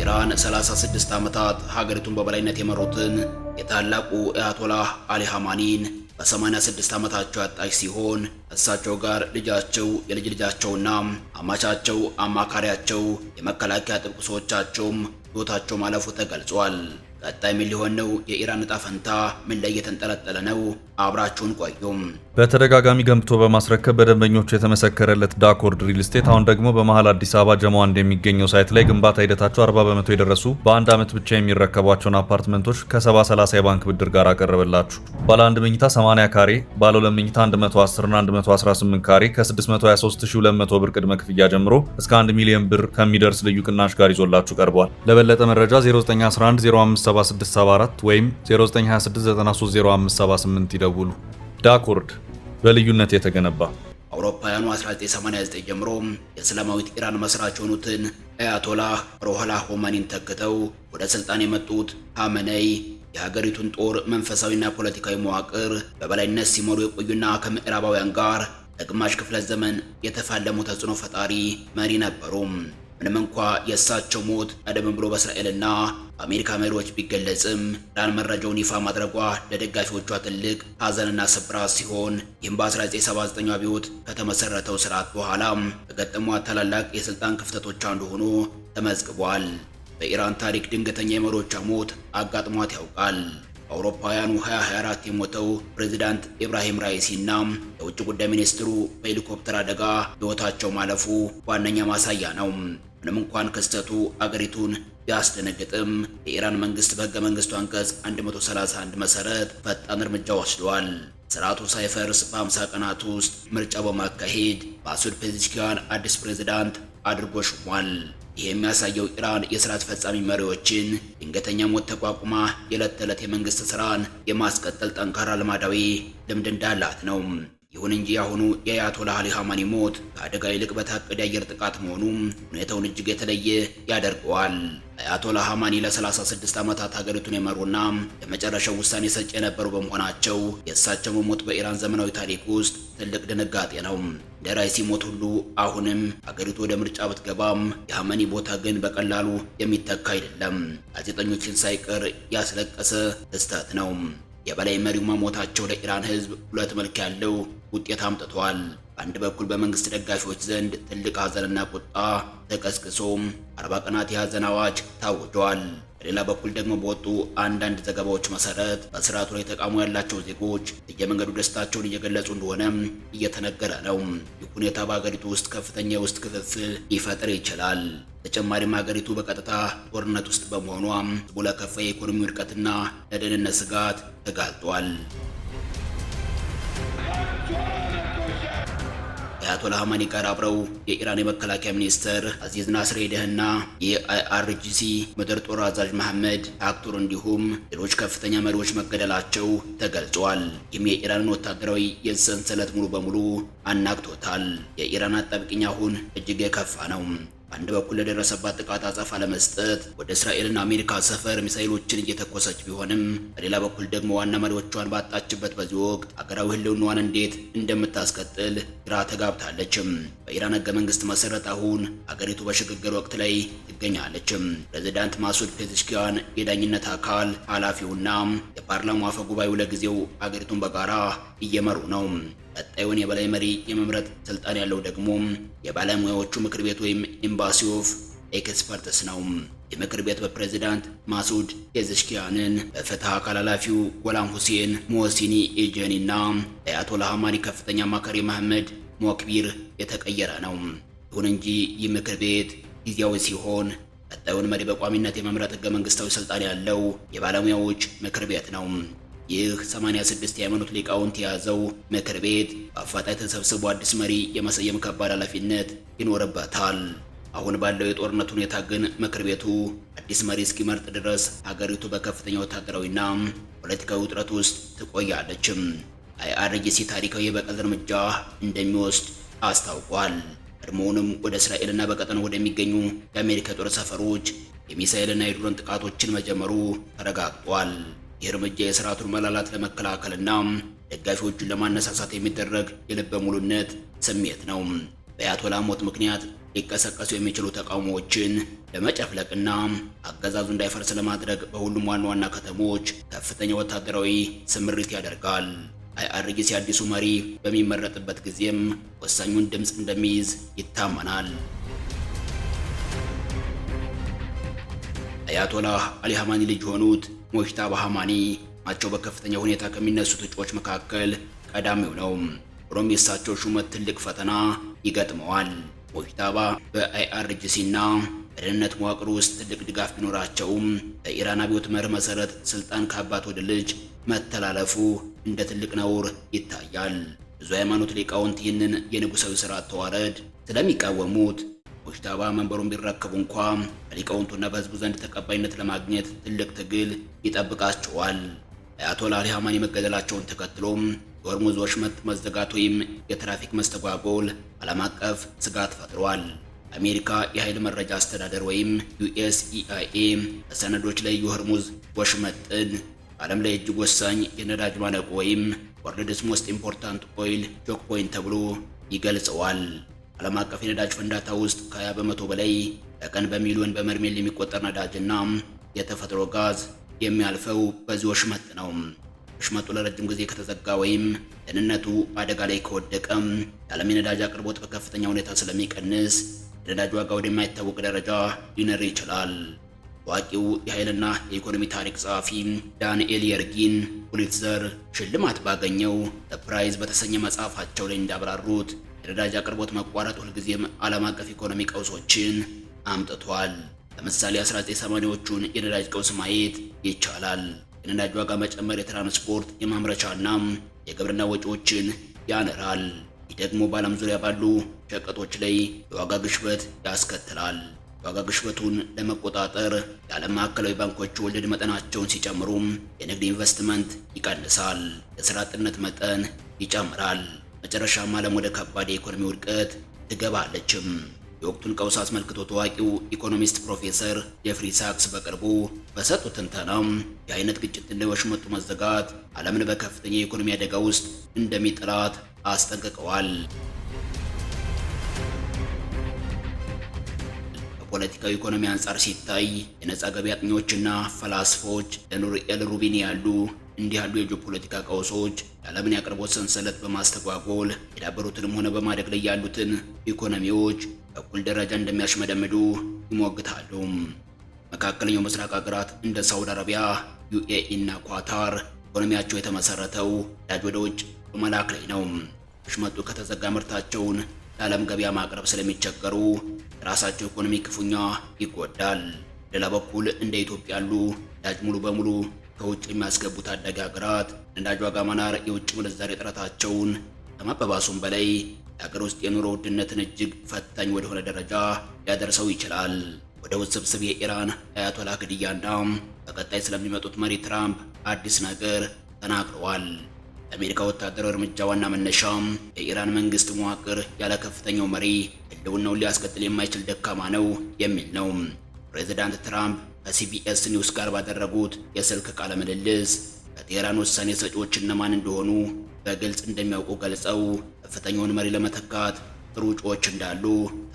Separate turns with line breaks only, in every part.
ኢራን 36 ዓመታት ሀገሪቱን በበላይነት የመሩትን የታላቁ አያቶላህ አሊ ኻሜኒን በ86 ዓመታቸው ያጣች ሲሆን እሳቸው ጋር ልጃቸው፣ የልጅ ልጃቸውና አማቻቸው፣ አማካሪያቸው፣ የመከላከያ ጥብቅ ሰዎቻቸውም ሕይወታቸው ማለፉ ተገልጿል። ቀጣይ ምን ሊሆን ነው? የኢራን ዕጣ ፈንታ ምን ላይ የተንጠለጠለ ነው? አብራችሁን ቆዩም።
በተደጋጋሚ ገንብቶ በማስረከብ በደንበኞቹ የተመሰከረለት ዳኮርድ ሪል ስቴት አሁን ደግሞ በመሃል አዲስ አበባ ጀሞ እንደሚገኘው ሳይት ላይ ግንባታ ሂደታቸው 40 በመቶ የደረሱ በአንድ ዓመት ብቻ የሚረከቧቸውን አፓርትመንቶች ከ70/30 የባንክ ብድር ጋር አቀረበላችሁ። ባለ 1 መኝታ 80 ካሬ፣ ባለ 2 መኝታ 110 እና 118 ካሬ ከ623200 ብር ቅድመ ክፍያ ጀምሮ እስከ 1 ሚሊዮን ብር ከሚደርስ ልዩ ቅናሽ ጋር ይዞላችሁ ቀርቧል። ለበለጠ መረጃ 0911057674 ወይም 0926930578 ይደውሉ። ዳኮርድ በልዩነት የተገነባ
አውሮፓውያኑ 1989 ጀምሮ የእስላማዊት ኢራን መስራች የሆኑትን አያቶላህ ሩሆላህ ኻሜኒን ተክተው ወደ ስልጣን የመጡት ኻሜኔይ የሀገሪቱን ጦር መንፈሳዊና ፖለቲካዊ መዋቅር በበላይነት ሲመሩ የቆዩና ከምዕራባውያን ጋር ለግማሽ ክፍለ ዘመን የተፋለሙ ተጽዕኖ ፈጣሪ መሪ ነበሩ። ምንም እንኳ የእሳቸው ሞት ቀደም ብሎ በእስራኤልና በአሜሪካ መሪዎች ቢገለጽም ኢራን መረጃውን ይፋ ማድረጓ ለደጋፊዎቿ ትልቅ ሐዘንና ስብራት ሲሆን ይህም በ1979 አብዮት ከተመሰረተው ስርዓት በኋላ ከገጠሟት ታላላቅ የስልጣን ክፍተቶች አንዱ ሆኖ ተመዝግቧል። በኢራን ታሪክ ድንገተኛ የመሪዎቿ ሞት አጋጥሟት ያውቃል። በአውሮፓውያኑ 2024 የሞተው ፕሬዚዳንት ኢብራሂም ራኢሲና የውጭ ጉዳይ ሚኒስትሩ በሄሊኮፕተር አደጋ ሕይወታቸው ማለፉ ዋነኛ ማሳያ ነው። ምንም እንኳን ክስተቱ አገሪቱን ቢያስደነግጥም የኢራን መንግስት በሕገ መንግስቱ አንቀጽ 131 መሰረት ፈጣን እርምጃ ወስዷል። ስርዓቱ ሳይፈርስ በ50 ቀናት ውስጥ ምርጫ በማካሄድ ማሱድ ፔዜሽኪያን አዲስ ፕሬዚዳንት አድርጎ ሾሟል። ይህ የሚያሳየው ኢራን የሥራ አስፈጻሚ መሪዎችን ድንገተኛ ሞት ተቋቁማ የዕለት ተዕለት የመንግስት ስራን የማስቀጠል ጠንካራ ልማዳዊ ልምድ እንዳላት ነው። ይሁን እንጂ አሁኑ የአያቶላህ አሊ ኻሜኒ ሞት ከአደጋ ይልቅ በታቀደ የአየር ጥቃት መሆኑ ሁኔታውን እጅግ የተለየ ያደርገዋል። አያቶላህ ኻሜኒ ለ36 ዓመታት ሀገሪቱን የመሩና የመጨረሻው ውሳኔ ሰጪ የነበሩ በመሆናቸው የእሳቸው መሞት በኢራን ዘመናዊ ታሪክ ውስጥ ትልቅ ድንጋጤ ነው። እንደ ራኢሲ ሞት ሁሉ አሁንም ሀገሪቱ ወደ ምርጫ ብትገባም የኻሜኒ ቦታ ግን በቀላሉ የሚተካ አይደለም። ጋዜጠኞችን ሳይቀር ያስለቀሰ ክስተት ነው። የበላይ መሪው መሞታቸው ለኢራን ሕዝብ ሁለት መልክ ያለው ውጤት አምጥቷል። በአንድ በኩል በመንግስት ደጋፊዎች ዘንድ ትልቅ ሐዘንና ቁጣ ተቀስቅሶ 40 ቀናት የሐዘን አዋጅ ታውጇል። በሌላ በኩል ደግሞ በወጡ አንዳንድ ዘገባዎች መሰረት በስርዓቱ ላይ ተቃውሞ ያላቸው ዜጎች በየመንገዱ ደስታቸውን እየገለጹ እንደሆነ እየተነገረ ነው። ይህ ሁኔታ በሀገሪቱ ውስጥ ከፍተኛ የውስጥ ክፍፍል ሊፈጥር ይችላል። ተጨማሪም ሀገሪቱ በቀጥታ ጦርነት ውስጥ በመሆኗ ህዝቡ ለከፋ የኢኮኖሚ ውድቀትና ለደህንነት ስጋት ተጋልጧል። ከአያቶላህ ኻሜኒ ጋር አብረው የኢራን የመከላከያ ሚኒስትር አዚዝ ናስሬዲህና የአይአርጂሲ ምድር ጦር አዛዥ መሐመድ ታክቱር እንዲሁም ሌሎች ከፍተኛ መሪዎች መገደላቸው ተገልጿል። ይህም የኢራንን ወታደራዊ የሰንሰለት ሙሉ በሙሉ አናግቶታል። የኢራን አጣብቂኝ አሁን እጅግ የከፋ ነው። በአንድ በኩል ለደረሰባት ጥቃት አጸፋ ለመስጠት ወደ እስራኤልና አሜሪካ ሰፈር ሚሳኤሎችን እየተኮሰች ቢሆንም በሌላ በኩል ደግሞ ዋና መሪዎቿን ባጣችበት በዚህ ወቅት አገራዊ ህልውናዋን እንዴት እንደምታስቀጥል ግራ ተጋብታለችም። በኢራን ህገ መንግስት መሰረት አሁን አገሪቱ በሽግግር ወቅት ላይ ትገኛለችም። ፕሬዚዳንት ማሱድ ፔዜሽኪያን የዳኝነት አካል ኃላፊውና የፓርላማው አፈ ጉባኤው ለጊዜው አገሪቱን በጋራ እየመሩ ነው። ቀጣዩን የበላይ መሪ የመምረጥ ስልጣን ያለው ደግሞ የባለሙያዎቹ ምክር ቤት ወይም ኤምባሲ ኦፍ ኤክስፐርትስ ነው። የምክር ቤት በፕሬዚዳንት ማሱድ ፔዜሽኪያንን በፍትህ አካል ኃላፊው ጎላም ሁሴን ሞሲኒ ኤጀኒና የአያቶላህ ኻሜኒ ከፍተኛ አማካሪ መሐመድ ሞክቢር የተቀየረ ነው። ይሁን እንጂ ይህ ምክር ቤት ጊዜያዊ ሲሆን ቀጣዩን መሪ በቋሚነት የመምረጥ ህገ መንግስታዊ ስልጣን ያለው የባለሙያዎች ምክር ቤት ነው። ይህ 86 የሃይማኖት ሊቃውንት የያዘው ምክር ቤት በአፋጣኝ ተሰብስቦ አዲስ መሪ የመሰየም ከባድ ኃላፊነት ይኖርበታል። አሁን ባለው የጦርነት ሁኔታ ግን ምክር ቤቱ አዲስ መሪ እስኪመርጥ ድረስ ሀገሪቱ በከፍተኛ ወታደራዊና ፖለቲካዊ ውጥረት ውስጥ ትቆያለችም። አይአርጂሲ ታሪካዊ የበቀል እርምጃ እንደሚወስድ አስታውቋል። ቀድሞውንም ወደ እስራኤልና በቀጠናው ወደሚገኙ የአሜሪካ ጦር ሰፈሮች የሚሳኤልና የድሮን ጥቃቶችን መጀመሩ ተረጋግጧል። ይህ እርምጃ የስርዓቱን መላላት ለመከላከልና ደጋፊዎቹን ለማነሳሳት የሚደረግ የልበ ሙሉነት ስሜት ነው። በአያቶላህ ሞት ምክንያት ሊቀሰቀሱ የሚችሉ ተቃውሞዎችን ለመጨፍለቅና አገዛዙ እንዳይፈርስ ለማድረግ በሁሉም ዋና ዋና ከተሞች ከፍተኛ ወታደራዊ ስምሪት ያደርጋል። አይአርጂሲ አዲሱ መሪ በሚመረጥበት ጊዜም ወሳኙን ድምፅ እንደሚይዝ ይታመናል። አያቶላህ አሊ ኻሜኒ ልጅ የሆኑት ሞጅተባ ኻሜኒ ናቸው በከፍተኛ ሁኔታ ከሚነሱት እጩዎች መካከል ቀዳሚው ነው። ሆኖም የእሳቸው ሹመት ትልቅ ፈተና ይገጥመዋል። ሞጅተባ በአይአርጂሲ እና በደህንነት መዋቅር ውስጥ ትልቅ ድጋፍ ቢኖራቸውም በኢራን አብዮት መርህ መሰረት ስልጣን ከአባት ወደ ልጅ መተላለፉ እንደ ትልቅ ነውር ይታያል። ብዙ ሃይማኖት ሊቃውንት ይህንን የንጉሳዊ ስርዓት ተዋረድ ስለሚቃወሙት ሞጅተባ መንበሩን ቢረከቡ እንኳ በሊቃውንቱና በህዝቡ ዘንድ ተቀባይነት ለማግኘት ትልቅ ትግል ይጠብቃቸዋል። አያቶላህ አሊ ኻሜኒ መገደላቸውን ተከትሎም የሆርሙዝ ወሽመጥ መዘጋት ወይም የትራፊክ መስተጓጎል ዓለም አቀፍ ስጋት ፈጥሯል። አሜሪካ የኃይል መረጃ አስተዳደር ወይም USEIA በሰነዶች ላይ የሆርሙዝ ወሽመጥን በዓለም ላይ እጅግ ወሳኝ የነዳጅ ማነቆ ወይም ወርልድስ ሞስት ኢምፖርታንት ኦይል ቾክ ፖይንት ተብሎ ይገልጸዋል። ዓለም አቀፍ የነዳጅ ፍንዳታ ውስጥ ከ20 በመቶ በላይ በቀን በሚሊዮን በበርሜል የሚቆጠር ነዳጅና የተፈጥሮ ጋዝ የሚያልፈው በዚህ ወሽመጥ ነው። ወሽመጡ ለረጅም ጊዜ ከተዘጋ ወይም ደህንነቱ አደጋ ላይ ከወደቀ የዓለም የነዳጅ አቅርቦት በከፍተኛ ሁኔታ ስለሚቀንስ የነዳጅ ዋጋ ወደማይታወቅ ደረጃ ሊነር ይችላል። ታዋቂው የኃይልና የኢኮኖሚ ታሪክ ጸሐፊ ዳንኤል የርጊን ፑሊትዘር ሽልማት ባገኘው ዘ ፕራይዝ በተሰኘ መጽሐፋቸው ላይ እንዳብራሩት የነዳጅ አቅርቦት መቋረጥ ሁልጊዜም ዓለም አቀፍ ኢኮኖሚ ቀውሶችን አምጥቷል። ለምሳሌ 1980ዎቹን የነዳጅ ቀውስ ማየት ይቻላል። የነዳጅ ዋጋ መጨመር የትራንስፖርት የማምረቻና የግብርና ወጪዎችን ያነራል። ይህ ደግሞ በዓለም ዙሪያ ባሉ ሸቀጦች ላይ የዋጋ ግሽበት ያስከትላል። የዋጋ ግሽበቱን ለመቆጣጠር የዓለም ማዕከላዊ ባንኮች ወለድ መጠናቸውን ሲጨምሩ የንግድ ኢንቨስትመንት ይቀንሳል፣ የሥራ አጥነት መጠን ይጨምራል። መጨረሻም ዓለም ወደ ከባድ የኢኮኖሚ ውድቀት ትገባለችም። የወቅቱን ቀውስ አስመልክቶ ታዋቂው ኢኮኖሚስት ፕሮፌሰር ጄፍሪ ሳክስ በቅርቡ በሰጡት ትንተናም የአይነት ግጭትና የወሽመጡ መዘጋት ዓለምን በከፍተኛ የኢኮኖሚ አደጋ ውስጥ እንደሚጥላት አስጠንቅቀዋል። ከፖለቲካዊ ኢኮኖሚ አንጻር ሲታይ የነጻ ገበያ አጥኚዎችና ፈላስፎች ለኑርኤል ሩቢኒ ያሉ እንዲህ ያሉ የጂኦፖለቲካ ቀውሶች የዓለምን የአቅርቦት ሰንሰለት በማስተጓጎል የዳበሩትንም ሆነ በማደግ ላይ ያሉትን ኢኮኖሚዎች በእኩል ደረጃ እንደሚያሽመደምዱ ይሞግታሉ። መካከለኛው ምስራቅ ሀገራት እንደ ሳውዲ አረቢያ፣ UAE እና ኳታር ኢኮኖሚያቸው የተመሰረተው ነዳጅ ወደ ውጭ በመላክ ላይ ነው። ወሽመጡ ከተዘጋ ምርታቸውን ለዓለም ገበያ ማቅረብ ስለሚቸገሩ የራሳቸው ኢኮኖሚ ክፉኛ ይጎዳል። ሌላ በኩል እንደ ኢትዮጵያ ያሉ ነዳጅ ሙሉ በሙሉ ከውጭ የሚያስገቡ ታዳጊ ሀገራት ነዳጅ ዋጋ መናር የውጭ ምንዛሬ እጥረታቸውን ከማባባሱም በላይ የሀገር ውስጥ የኑሮ ውድነትን እጅግ ፈታኝ ወደሆነ ደረጃ ሊያደርሰው ይችላል። ወደ ውስብስብ የኢራን አያቶላህ ግድያና በቀጣይ ስለሚመጡት መሪ ትራምፕ አዲስ ነገር ተናግረዋል። የአሜሪካ ወታደራዊ እርምጃ ዋና መነሻም የኢራን መንግስት መዋቅር ያለ ከፍተኛው መሪ ህልውናውን ሊያስቀጥል የማይችል ደካማ ነው የሚል ነው። ፕሬዚዳንት ትራምፕ ከሲቢኤስ ኒውስ ጋር ባደረጉት የስልክ ቃለ ምልልስ በቴህራን ውሳኔ ሰጪዎች እነማን እንደሆኑ በግልጽ እንደሚያውቁ ገልጸው ከፍተኛውን መሪ ለመተካት ጥሩ እጩዎች እንዳሉ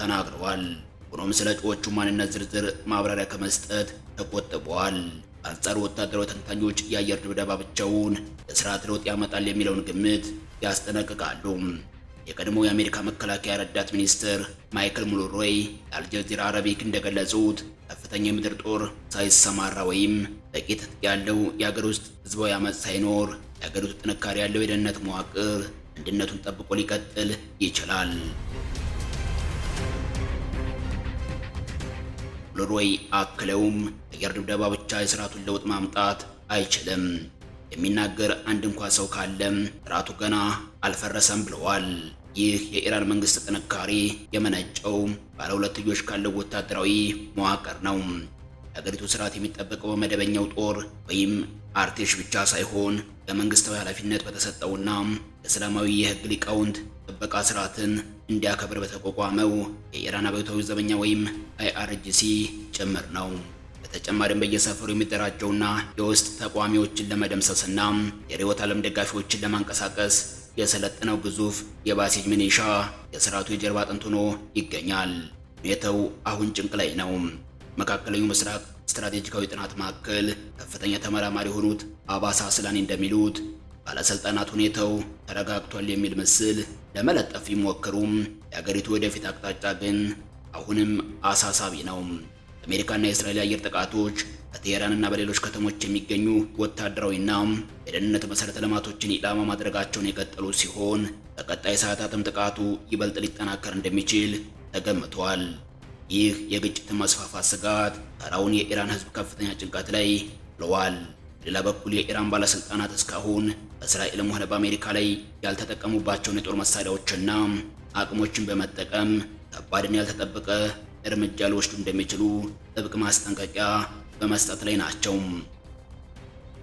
ተናግረዋል። ሆኖም ስለ እጩዎቹ ማንነት ዝርዝር ማብራሪያ ከመስጠት ተቆጥበዋል። አንጻሩ ወታደራዊ ተንታኞች የአየር ድብደባ ብቻውን የስርዓት ለውጥ ያመጣል የሚለውን ግምት ያስጠነቅቃሉ። የቀድሞው የአሜሪካ መከላከያ ረዳት ሚኒስትር ማይክል ሙሉሮይ ለአልጀዚራ አረቢክ እንደገለጹት ከፍተኛ የምድር ጦር ሳይሰማራ ወይም በቂ ትጥቅ ያለው የሀገር ውስጥ ህዝባዊ አመፅ ሳይኖር የሀገሪቱ ጥንካሬ ያለው የደህንነት መዋቅር አንድነቱን ጠብቆ ሊቀጥል ይችላል። ሙሉሮይ አክለውም የአየር ድብደባ ብቻ የስርዓቱን ለውጥ ማምጣት አይችልም፣ የሚናገር አንድ እንኳ ሰው ካለም ስርዓቱ ገና አልፈረሰም ብለዋል። ይህ የኢራን መንግስት ጥንካሬ የመነጨው ባለ ሁለትዮሽ ካለው ወታደራዊ መዋቅር ነው። የሀገሪቱ ስርዓት የሚጠበቀው በመደበኛው ጦር ወይም አርቴሽ ብቻ ሳይሆን ለመንግስታዊ ኃላፊነት በተሰጠውና የእስላማዊ የህግ ሊቃውንት ጥበቃ ስርዓትን እንዲያከብር በተቋቋመው የኢራን አብዮታዊ ዘበኛ ወይም IRGC ጭምር ነው። በተጨማሪም በየሰፈሩ የሚደራጀውና የውስጥ ተቋሚዎችን ለመደምሰስና የርዕዮተ ዓለም ደጋፊዎችን ለማንቀሳቀስ የሰለጠነው ግዙፍ የባሲጅ ሚሊሻ የስርዓቱ የጀርባ አጥንት ሆኖ ይገኛል። ሁኔታው አሁን ጭንቅ ላይ ነው። መካከለኛው ምስራቅ ስትራቴጂካዊ ጥናት ማዕከል ከፍተኛ ተመራማሪ የሆኑት አባስ አስላኒ እንደሚሉት ባለስልጣናት ሁኔታው ተረጋግቷል የሚል ምስል ለመለጠፍ ቢሞክሩም የአገሪቱ ወደፊት አቅጣጫ ግን አሁንም አሳሳቢ ነው። አሜሪካና የእስራኤል የአየር ጥቃቶች በቴሄራንና በሌሎች ከተሞች የሚገኙ ወታደራዊና የደህንነት መሠረተ ልማቶችን ኢላማ ማድረጋቸውን የቀጠሉ ሲሆን በቀጣይ ሰዓታትም ጥቃቱ ይበልጥ ሊጠናከር እንደሚችል ተገምቷል። ይህ የግጭትን መስፋፋት ስጋት ተራውን የኢራን ሕዝብ ከፍተኛ ጭንቀት ላይ ጥሏል። በሌላ በኩል የኢራን ባለስልጣናት እስካሁን በእስራኤልም ሆነ በአሜሪካ ላይ ያልተጠቀሙባቸውን የጦር መሳሪያዎችና አቅሞችን በመጠቀም ከባድና ያልተጠበቀ እርምጃ ሊወስዱ እንደሚችሉ ጥብቅ ማስጠንቀቂያ በመስጠት ላይ ናቸው።